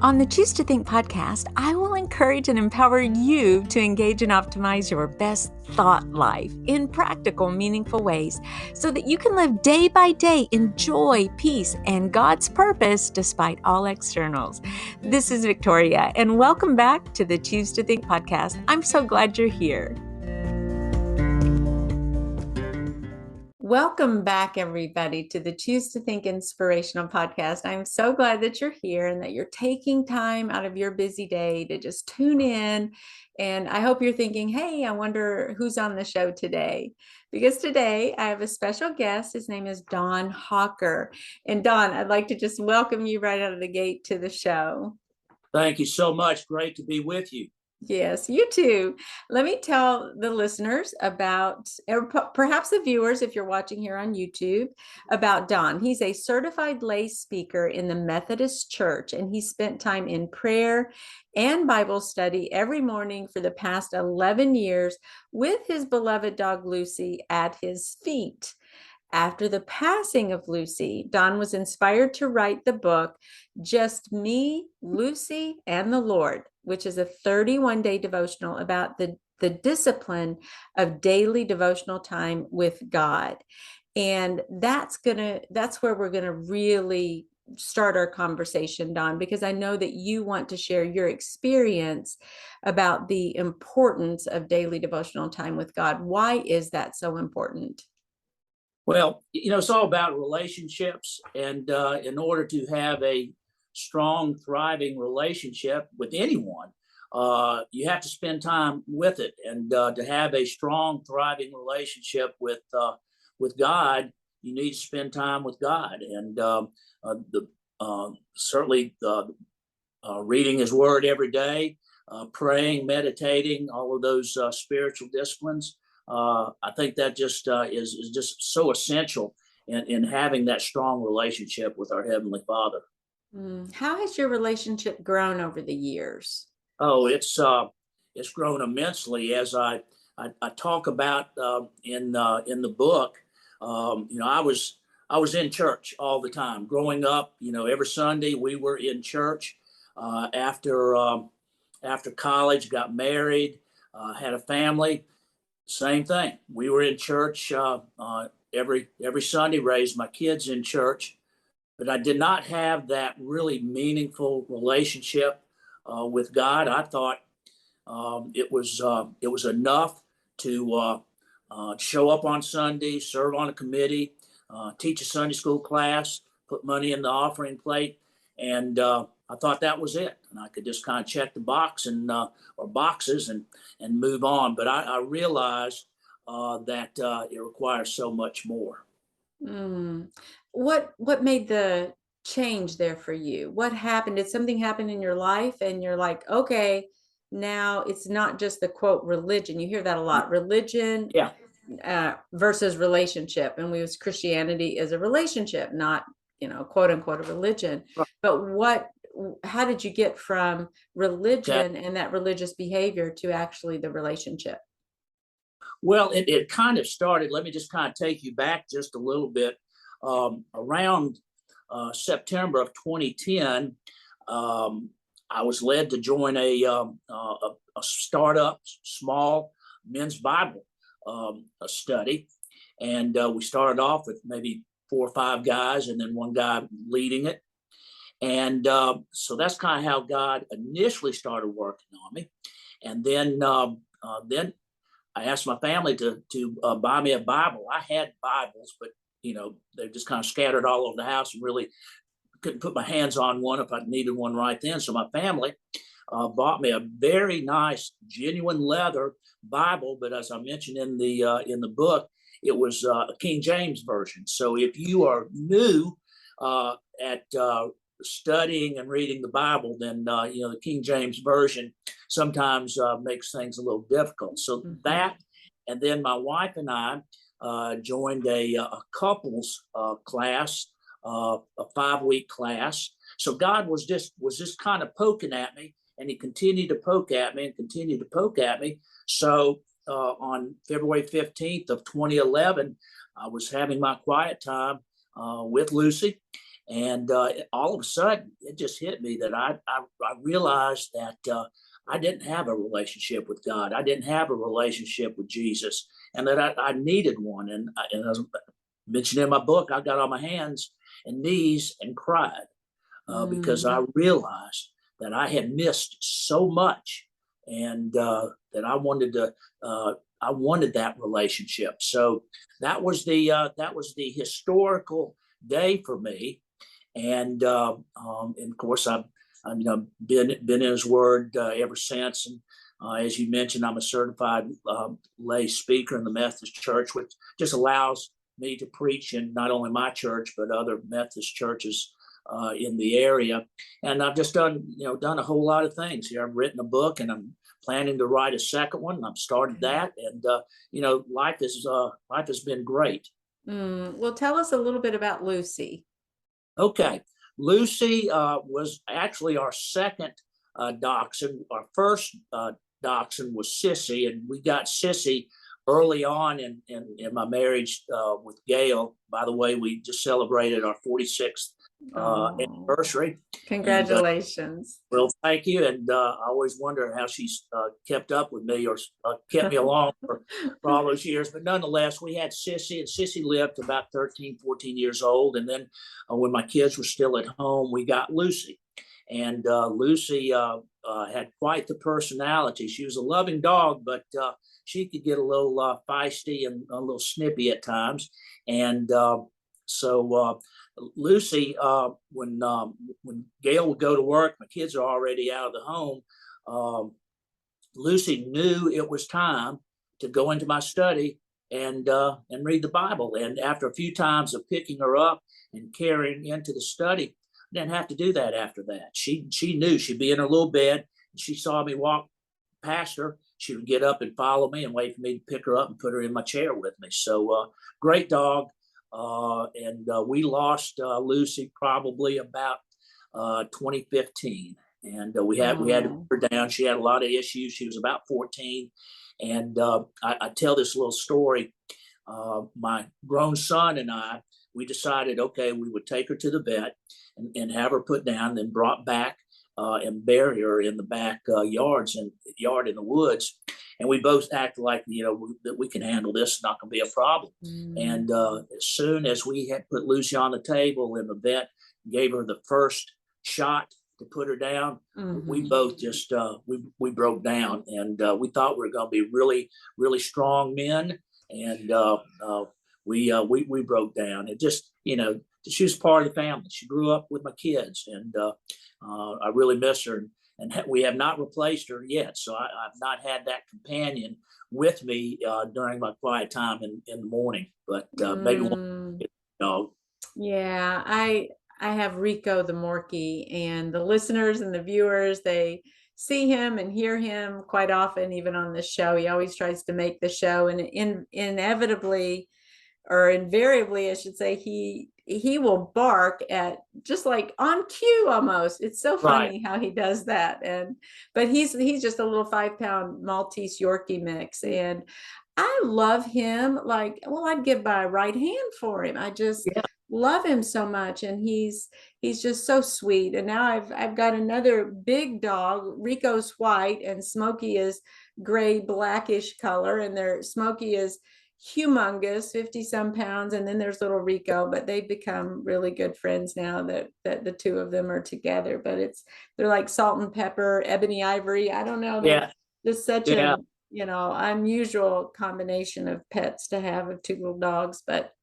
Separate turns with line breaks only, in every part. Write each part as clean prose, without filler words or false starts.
On the Choose to Think podcast, I will encourage and empower you to engage and optimize your best thought life in practical, meaningful ways so that you can live day by day in joy, peace, and God's purpose despite all externals. This is Victoria, and welcome back to the Choose to Think podcast. I'm so glad you're here. Welcome back, everybody, to the Choose to Think Inspirational podcast. I'm so glad that you're here and that you're taking time out of your busy day to just tune in. And I hope you're thinking, hey, I wonder who's on the show today. Because today I have a special guest. His name is Don Hocker. And Don, I'd like to just welcome you right out of the gate to the show.
Thank you so much. Great to be with you.
Yes, you too. Let me tell the listeners about, or perhaps the viewers, if you're watching here on YouTube, about Don. He's a certified lay speaker in the Methodist Church, and he spent time in prayer and Bible study every morning for the past 11 years with his beloved dog Lucy at his feet. After the passing of Lucy, Don was inspired to write the book, Just Me, Lucy, and the Lord, which is a 31-day devotional about the discipline of daily devotional time with God. And that's where we're gonna really start our conversation, Don, because I know that you want to share your experience about the importance of daily devotional time with God. Why is that so important?
Well, it's all about relationships. And in order to have a strong, thriving relationship with anyone, you have to spend time with it. And to have a strong, thriving relationship with God, you need to spend time with God. And certainly reading His Word every day, praying, meditating, all of those spiritual disciplines. I think that just is just so essential in having that strong relationship with our Heavenly Father.
How has your relationship grown over the years?
Oh, it's grown immensely, as I talk about in the book. I was in church all the time growing up. Every Sunday we were in church. After college, got married, had a family. Same thing. We were in church every Sunday, raised my kids in church, but I did not have that really meaningful relationship with God. I thought it was enough to show up on Sunday, serve on a committee, teach a Sunday school class, put money in the offering plate, and I thought that was it, and I could just kind of check the box or boxes and move on. But I realized that it requires so much more.
What made the change there for you? What happened? Did something happen in your life and you're like, okay, now it's not just the quote religion. You hear that a lot. Religion versus relationship, and we use Christianity as a relationship, not quote unquote a religion. But how did you get from religion and that religious behavior to actually the relationship?
Well, it kind of started. Let me just kind of take you back just a little bit. Around September of 2010, I was led to join a startup, small men's Bible study. And we started off with maybe 4 or 5 guys and then one guy leading it. And so that's kind of how God initially started working on me. And then I asked my family to buy me a Bible. I had Bibles, but they're just kind of scattered all over the house, and really couldn't put my hands on one if I needed one right then. So my family bought me a very nice, genuine leather Bible. But as I mentioned in the book, it was a King James version. So if you are new at studying and reading the Bible, then the King James version sometimes makes things a little difficult. So that, and then my wife and I joined a couples class, a 5-week class. So God was just kind of poking at me, and He continued to poke at me and continued to poke at me. So on February 15th of 2011, I was having my quiet time with Lucy. And all of a sudden, it just hit me that I realized that I didn't have a relationship with God. I didn't have a relationship with Jesus, and that I needed one. And as I mentioned in my book, I got on my hands and knees and cried because
Mm.
I realized that I had missed so much, and that I wanted that relationship. So that was the historical day for me, and of course I've been in His Word ever since. And as you mentioned, I'm a certified lay speaker in the Methodist Church, which just allows me to preach in not only my church but other Methodist churches in the area. And I've just done a whole lot of things here. I've written a book, and I'm planning to write a second one. I've started that, and life has been great.
Well, tell us a little bit about Lucy.
Okay. Lucy was actually our second dachshund. Our first dachshund was Sissy, and we got Sissy early on in my marriage with Gail. By the way, we just celebrated our 46th
Oh,
anniversary. And
congratulations.
well, thank you. And I always wonder how she's kept up with me, or kept me along for all those years. But nonetheless, we had Sissy, and Sissy lived to about 13, 14 years old. And then when my kids were still at home, we got Lucy. And Lucy had quite the personality. She was a loving dog, but she could get a little feisty and a little snippy at times. And so Lucy, when Gail would go to work, my kids are already out of the home. Lucy knew it was time to go into my study and read the Bible. And after a few times of picking her up and carrying into the study, I didn't have to do that after that. She knew she'd be in her little bed. And she saw me walk past her. She would get up and follow me and wait for me to pick her up and put her in my chair with me. So great dog. And we lost Lucy probably about 2015, and we had to
Oh.
put her down. She had a lot of issues. She was about 14, and I tell this little story. My grown son and we decided, okay, we would take her to the vet and have her put down, then brought back and bury her in the back yard in the woods. And we both acted like, that we can handle this. It's not going to be a problem.
Mm.
And as soon as we had put Lucy on the table and the vet gave her the first shot to put her down, we both just we broke down, and we thought we were going to be really, really strong men, and we broke down. It just, she was part of the family. She grew up with my kids, and I really miss her. And we have not replaced her yet. So I've not had that companion with me during my quiet time in the morning. But maybe one dog.
Yeah, I have Rico the Morkie, and the listeners and the viewers, they see him and hear him quite often, even on the show. He always tries to make the show, and inevitably, or invariably, I should say, he will bark at just like on cue almost. It's so
Right.
funny how he does that. But he's just a little 5-pound Maltese Yorkie mix, and I love him. Like, well, I'd give my right hand for him. I just
Yeah.
love him so much, and he's just so sweet. And now I've got another big dog. Rico's white and Smokey is gray blackish color, and Smokey is humongous, 50 some pounds, and then there's little Rico. But they've become really good friends now that the two of them are together. But they're like salt and pepper, ebony ivory. I don't know, they're
Yeah.
just such
Yeah.
an unusual combination of pets to have, of two little dogs. But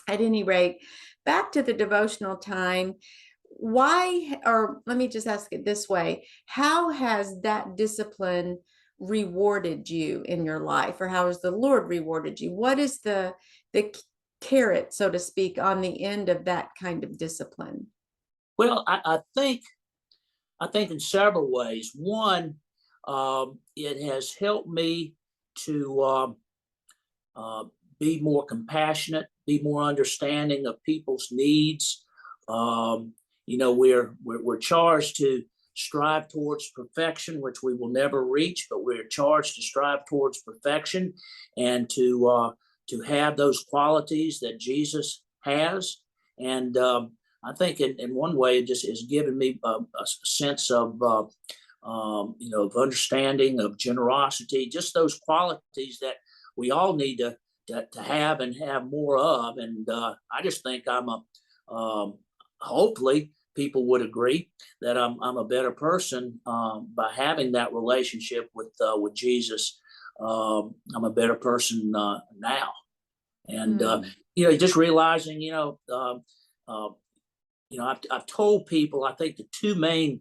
at any rate, back to the devotional time. Why, or let me just ask it this way: how has that discipline rewarded you in your life, or how has the Lord rewarded you? What is the carrot, so to speak, on the end of that kind of discipline?
Well, I think in several ways. One, it has helped me to uh, be more compassionate, be more understanding of people's needs. We're charged to strive towards perfection, which we will never reach, but we're charged to strive towards perfection and to have those qualities that Jesus has. And I think in one way it just has given me a sense of of understanding, of generosity, just those qualities that we all need to have and have more of. And I just think I'm a hopefully people would agree that I'm a better person by having that relationship with Jesus. I'm a better person now, and
Mm.
just realizing, I've told people I think the two main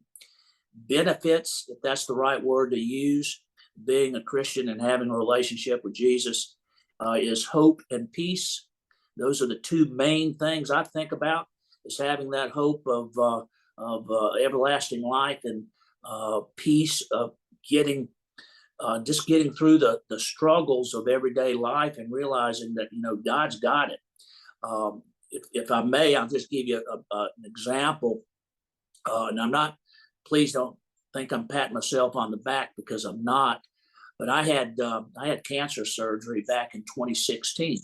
benefits, if that's the right word to use, being a Christian and having a relationship with Jesus, is hope and peace. Those are the two main things I think about, is having that hope of everlasting life and peace of getting just getting through the struggles of everyday life and realizing that God's got it. If I may, I'll just give you an example, and I'm not. Please don't think I'm patting myself on the back, because I'm not. But I had cancer surgery back in 2016,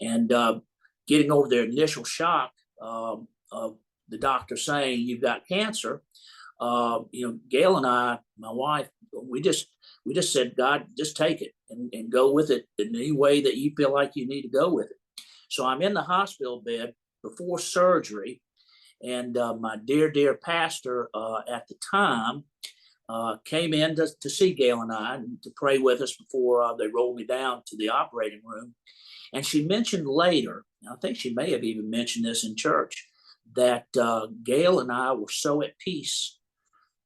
and getting over the initial shock of the doctor saying you've got cancer. Gail and I, my wife, we just said, God, just take it and go with it in any way that you feel like you need to go with it. So I'm in the hospital bed before surgery, and my dear pastor at the time came in to see Gail and I and to pray with us before they rolled me down to the operating room. And she mentioned later, I think she may have even mentioned this in church, that Gail and I were so at peace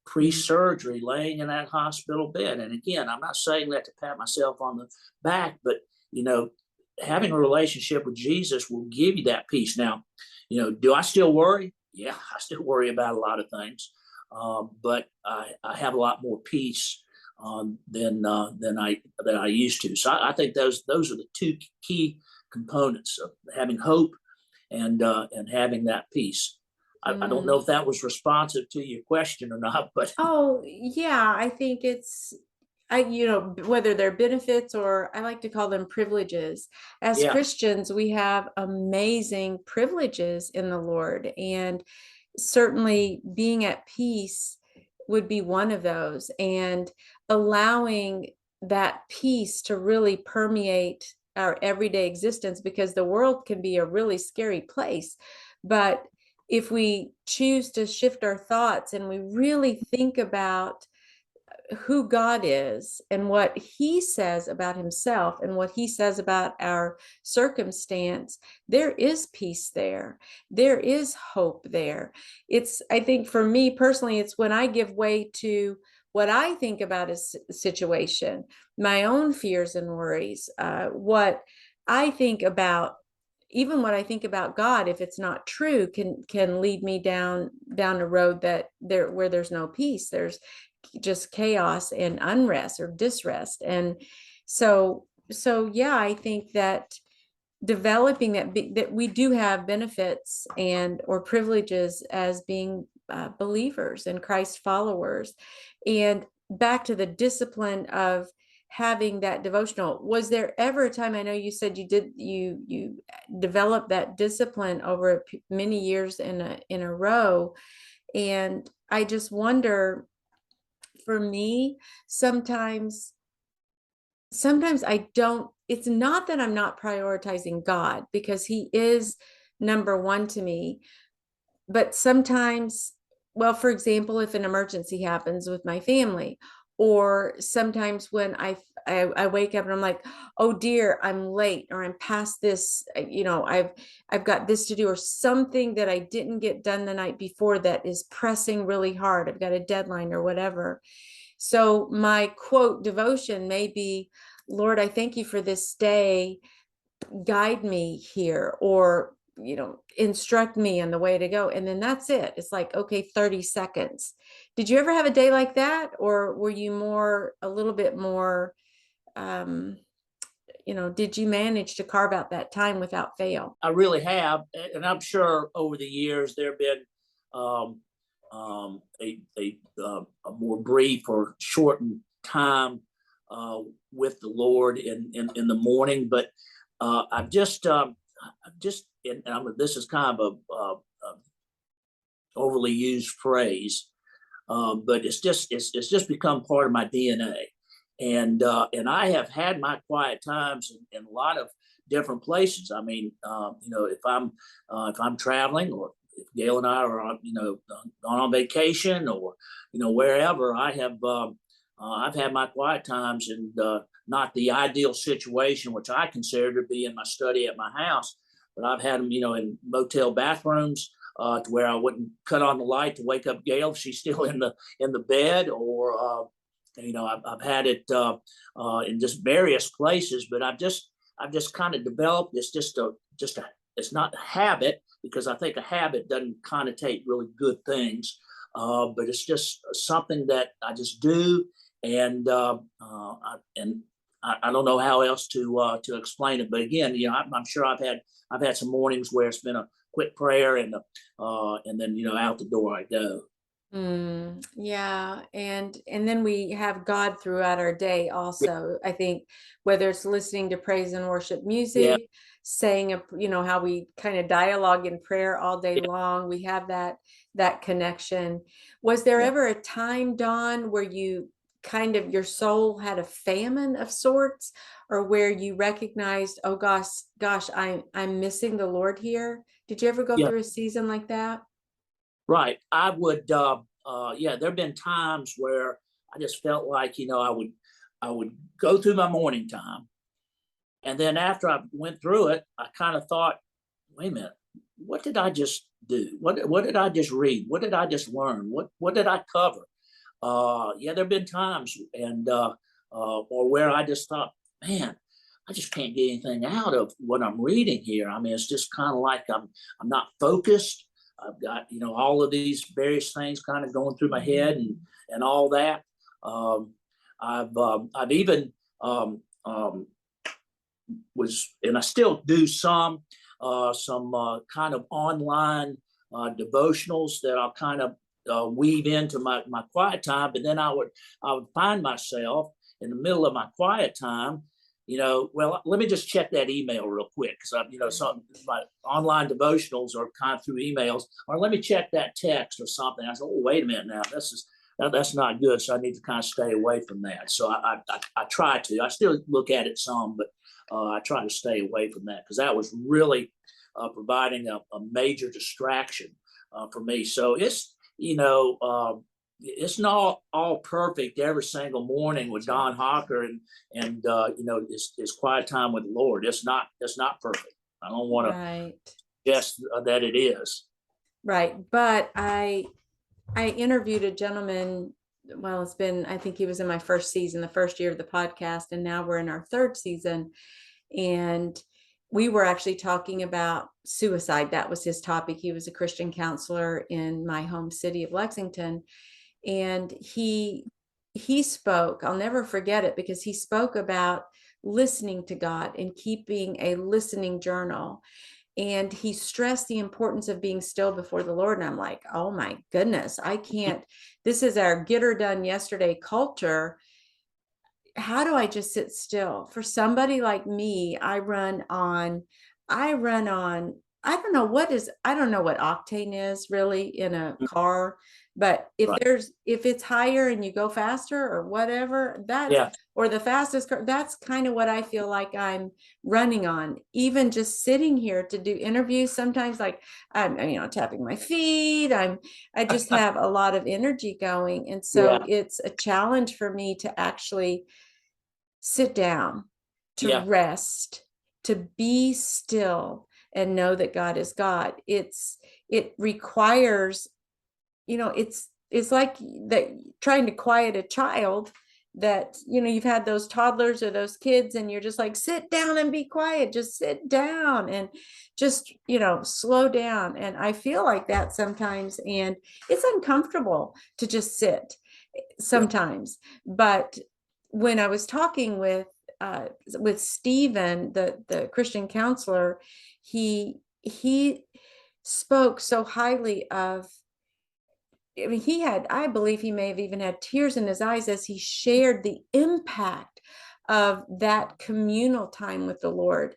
pre-surgery, laying in that hospital bed. And again, I'm not saying that to pat myself on the back, but having a relationship with Jesus will give you that peace. Now, do I still worry? Yeah, I still worry about a lot of things, but I have a lot more peace than I used to. So I think those are the two key components of having hope and having that peace. I don't know
Mm.
if that was responsive to your question or not, but
Oh, yeah, I think it's whether they're benefits, or I like to call them privileges. As
yeah,
Christians, we have amazing privileges in the Lord, and certainly being at peace would be one of those, and allowing that peace to really permeate our everyday existence, because the world can be a really scary place. But if we choose to shift our thoughts and we really think about who God is and what he says about himself and what he says about our circumstance, there is peace there. There is hope there. I think for me personally, it's when I give way to what I think about a situation, my own fears and worries, what I think about, even what I think about God, if it's not true, can lead me down a road where there's no peace. There's just chaos and unrest or disrest. And so yeah, I think that developing that we do have benefits and or privileges as being believers and Christ followers. And back to the discipline of having that devotional, was there ever a time, I know you said you developed that discipline over many years in a row, and I just wonder, for me, sometimes I don't, it's not that I'm not prioritizing God, because he is number one to me, but sometimes, well, for example, if an emergency happens with my family, or sometimes when I wake up and I'm like, oh dear, I'm late, or I'm past this, I've got this to do, or something that I didn't get done the night before that is pressing really hard. I've got a deadline or whatever. So my quote devotion may be, Lord, I thank you for this day. Guide me here, or instruct me on the way to go. And then that's it. It's like, okay, 30 seconds. Did you ever have a day like that? Or were you a little bit more, um, did you manage to carve out that time without fail?
I really have, and I'm sure over the years there have been um, a more brief or shortened time with the Lord in the morning, but I've just this is kind of overly used phrase, but it's just become part of my DNA. And I have had my quiet times in a lot of different places. I mean, if I'm traveling, or if Gail and I are on, gone on vacation, or wherever, I've had my quiet times, and not the ideal situation, which I consider to be in my study at my house, but I've had them, in motel bathrooms, to where I wouldn't cut on the light to wake up Gail if she's still in the bed, or I've had it in just various places. But I've just kind of developed this, it's not a habit, because I think a habit doesn't connotate really good things, but it's just something that I just do, and I don't know how else to explain it. But again, I'm sure I've had some mornings where it's been a quick prayer, and then out the door I go.
Yeah, and then we have God throughout our day
Yeah,
also. I think whether it's listening to praise and worship
yeah,
music, saying how we kind of dialogue in prayer all day
yeah,
long, we have that connection. Was there
yeah.
ever a time, Dawn, where you kind of your soul had a famine of sorts, or where you recognized, oh gosh, I'm missing the Lord here? Did you ever go
Yeah.
through a season like that?
Right. I would. Yeah. There've been times where I just felt like I would go through my morning time, and then after I went through it, I kind of thought, wait a minute, what did I just do? What did I just read? What did I just learn? What did I cover? Yeah, there've been times, and or where I just thought, man, I just can't get anything out of what I'm reading here. I mean, it's just kind of like I'm not focused. I've got all of these various things kind of going through my head, and all that. Um, I've even was, and I still do some kind of online devotionals that I'll kind of weave into my quiet time. But then I would find myself in the middle of my quiet time, well, let me just check that email real quick, because some my online devotionals are kind of through emails, or let me check that text or something. I said, oh, wait a minute now, that's not good. So I need to kind of stay away from that. So I try to. I still look at it some, but I try to stay away from that, because that was really providing a major distraction for me. So it's not all perfect every single morning with Don Hocker, and his quiet time with the Lord. It's not perfect. I don't want to
Right.
suggest that it is.
Right. But I interviewed a gentleman. Well, it's been, I think he was in my first season, the first year of the podcast, and now we're in our third season. And we were actually talking about suicide. That was his topic. He was a Christian counselor in my home city of Lexington. And he spoke, I'll never forget it, because he spoke about listening to God and keeping a listening journal. And he stressed the importance of being still before the Lord. And I'm like, oh my goodness, I can't. This is our get her done yesterday culture. How do I just sit still? For somebody like me, I run on, I don't know what octane is really in a car, but
Right.
if it's higher and you go faster or whatever,
Yeah.
or the fastest car, that's kind of what I feel like I'm running on. Even just sitting here to do interviews, sometimes like I'm tapping my feet, I just have a lot of energy going. And so
Yeah.
it's a challenge for me to actually sit down, to
Yeah.
rest, to be still and know that God is God. It requires, it's like that trying to quiet a child, that you've had those toddlers or those kids and you're just like, sit down and be quiet, just sit down and just slow down. And I feel like that sometimes, and it's uncomfortable to just sit
Yeah.
sometimes. But when I was talking with Stephen, the Christian counselor, he spoke so highly of. I mean, I believe he may have even had tears in his eyes as he shared the impact of that communal time with the Lord.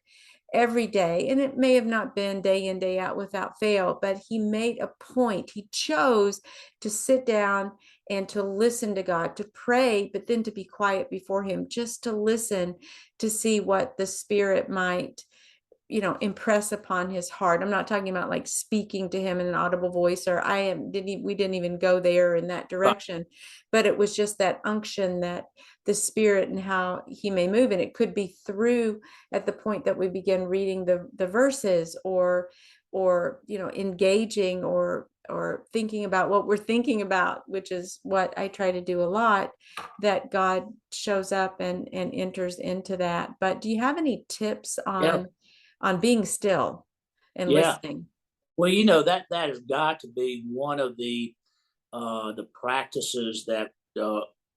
every day, and it may have not been day in, day out without fail, but he made a point. He chose to sit down and to listen to God, to pray, but then to be quiet before him, just to listen, to see what the Spirit might, impress upon his heart. I'm not talking about like speaking to him in an audible voice, or we didn't even go there in that
Right.
direction, but it was just that unction that the Spirit and how he may move. And it could be through at the point that we begin reading the verses, or engaging, or thinking about what we're thinking about, which is what I try to do a lot, that God shows up and enters into that. But do you have any tips
Yeah.
on being still and
Yeah.
listening?
Well, that has got to be one of the practices that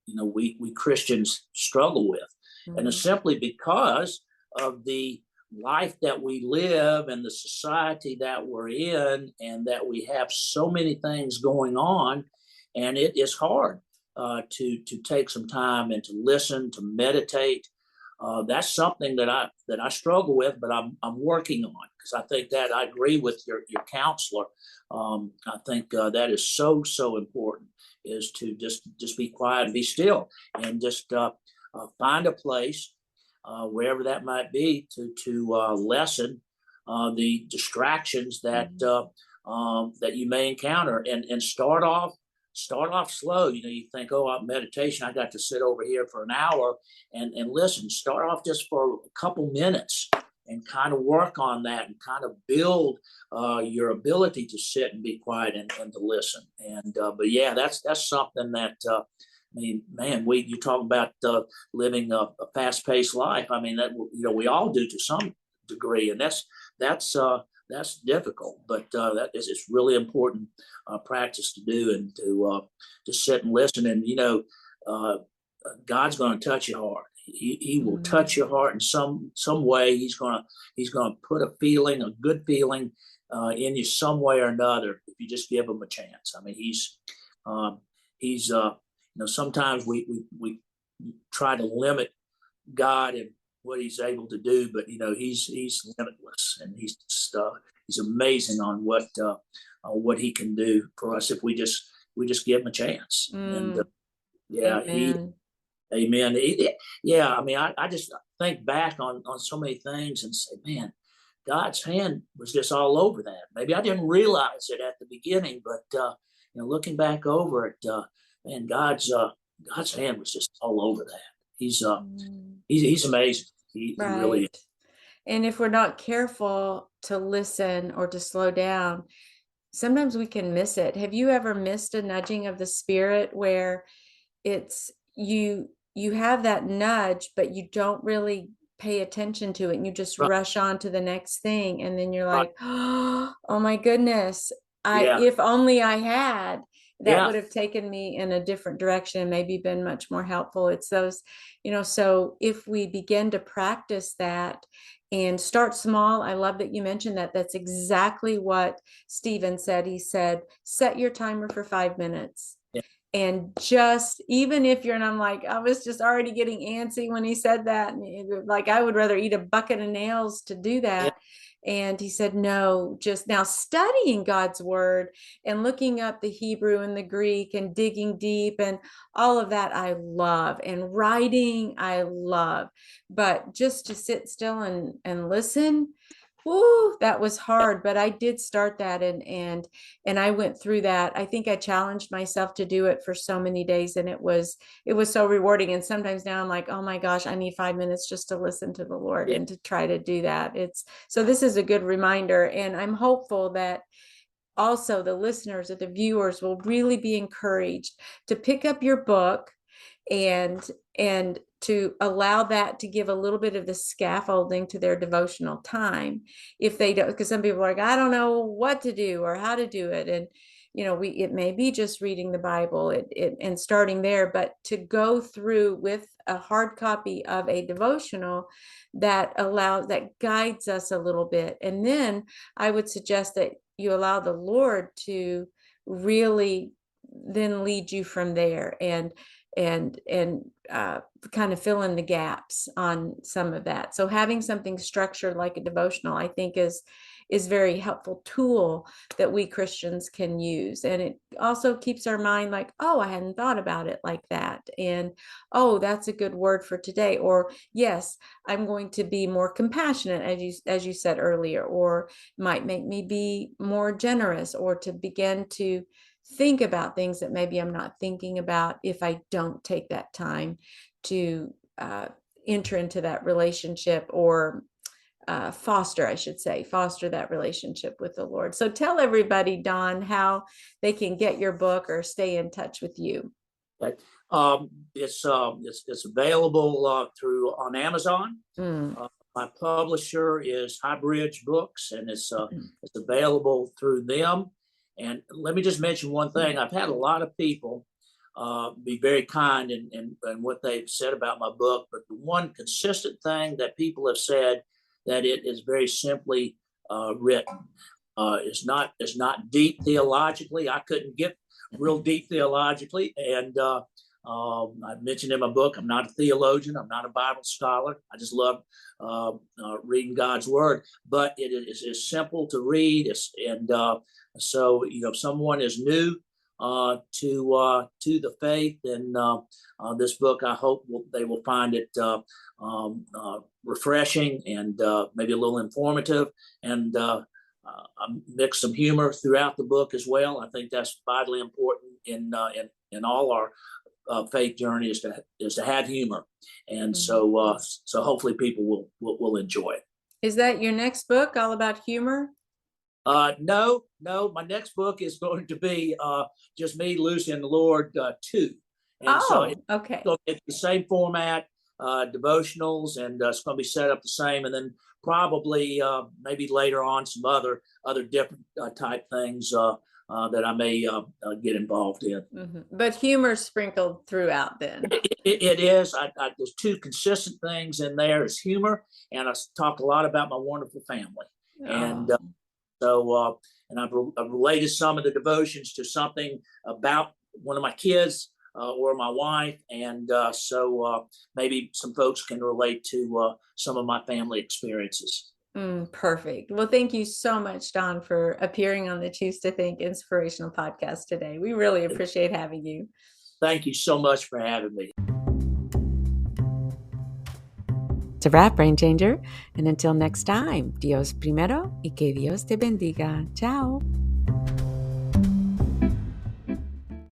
we Christians struggle with, and it's
Mm,
simply because of the life that we live and the society that we're in, and that we have so many things going on, and it is hard to take some time and to listen, to meditate. That's something that I struggle with, but I'm working on, because I think that I agree with your counselor. I think that is so important, is to just be quiet and be still, and just find a place, wherever that might be, to lessen the distractions
mm,
that you may encounter, and start off slow. You think, oh, meditation, I got to sit over here for an hour and listen. Start off just for a couple minutes and kind of work on that, and kind of build your ability to sit and be quiet, and to listen. And but yeah, that's something that I mean, man, you talk about living a fast-paced life. I mean, that we all do to some degree, and that's difficult. But that is it's really important practice to do, and to sit and listen. And uh, God's going to touch your heart. He will touch
mm,
your heart in some way. He's gonna put a feeling, a good feeling, in you some way or another, if you just give him a chance. I mean, um, he's sometimes we try to limit God and what he's able to do, but he's limitless, and he's amazing on what he can do for us if we just give him a chance. And
mm.
yeah,
Amen.
amen. Yeah, I mean, I just think back on so many things and say, man, God's hand was just all over that. Maybe I didn't realize it at the beginning, but looking back over it, man, God's hand was just all over that. He's uh
Mm,
he's amazing. He really is.
right. And if we're not careful to listen or to slow down, sometimes we can miss it. Have you ever missed a nudging of the Spirit where it's you have that nudge, but you don't really pay attention to it, and you just
Right,
rush on to the next thing, and then you're
right.
like, oh my goodness, I
Yeah,
if only I had, that
yeah,
would have taken me in a different direction and maybe been much more helpful. It's those, so if we begin to practice that and start small. I love that you mentioned that. That's exactly what Stephen said. He said, set your timer for 5 minutes,
yeah,
and just, even if you're, and I'm like, I was just already getting antsy when he said that, like I would rather eat a bucket of nails to do
yeah,
that. And he said, no, just now studying God's word and looking up the Hebrew and the Greek and digging deep and all of that I love, and writing I love, but just to sit still and listen, whoo, that was
yeah,
hard. But I did start that, and I went through that. I think I challenged myself to do it for so many days, and it was so rewarding. And sometimes now I'm like, oh my gosh, I need 5 minutes just to listen to the Lord
yeah,
and to try to do that. It's so this is a good reminder, and I'm hopeful that also the listeners or the viewers will really be encouraged to pick up your book, and to allow that to give a little bit of the scaffolding to their devotional time. If they don't, because some people are like, I don't know what to do or how to do it. And it may be just reading the Bible, and starting there, but to go through with a hard copy of a devotional that guides us a little bit. And then I would suggest that you allow the Lord to really then lead you from there. and kind of fill in the gaps on some of that. So having something structured like a devotional, I think is very helpful tool that we Christians can use. And it also keeps our mind like, oh, I hadn't thought about it like that. And oh, that's a good word for today. Or yes, I'm going to be more compassionate, as you said earlier, or might make me be more generous, or to begin to think about things that maybe I'm not thinking about if I don't take that time to enter into that relationship, or foster that relationship with the Lord. So tell everybody, Don, how they can get your book or stay in touch with you.
Okay. It's available through on Amazon. My publisher is Highbridge Books, and it's available through them. And let me just mention one thing. I've had a lot of people be very kind in what they've said about my book, but the one consistent thing that people have said, that it is very simply written. It's not deep theologically. I couldn't get real deep theologically, and I mentioned in my book, I'm not a theologian. I'm not a Bible scholar. I just love reading God's word. But it is simple to read. So if someone is new to the faith, then this book, I hope they will find it refreshing and maybe a little informative, and mix some humor throughout the book as well. I think that's vitally important in all our faith journey, is to have humor, and so hopefully people will enjoy it.
Is that your next book, all about humor?
No. My next book is going to be just me, Lucy, and the Lord 2, and so
okay.
It's the same format, devotionals, and it's going to be set up the same, and then probably maybe later on some other different type things that I may get involved in.
But humor sprinkled throughout then.
It is. There's two consistent things in there: is humor, and I talk a lot about my wonderful family. And and I've related some of the devotions to something about one of my kids or my wife, and so maybe some folks can relate to some of my family experiences.
Perfect. Well, thank you so much, Don, for appearing on the Choose to Think Inspirational Podcast today. We really appreciate having you.
Thank you so much for having me.
It's a wrap, Brain Changer. And until next time, Dios primero y que Dios te bendiga. Ciao.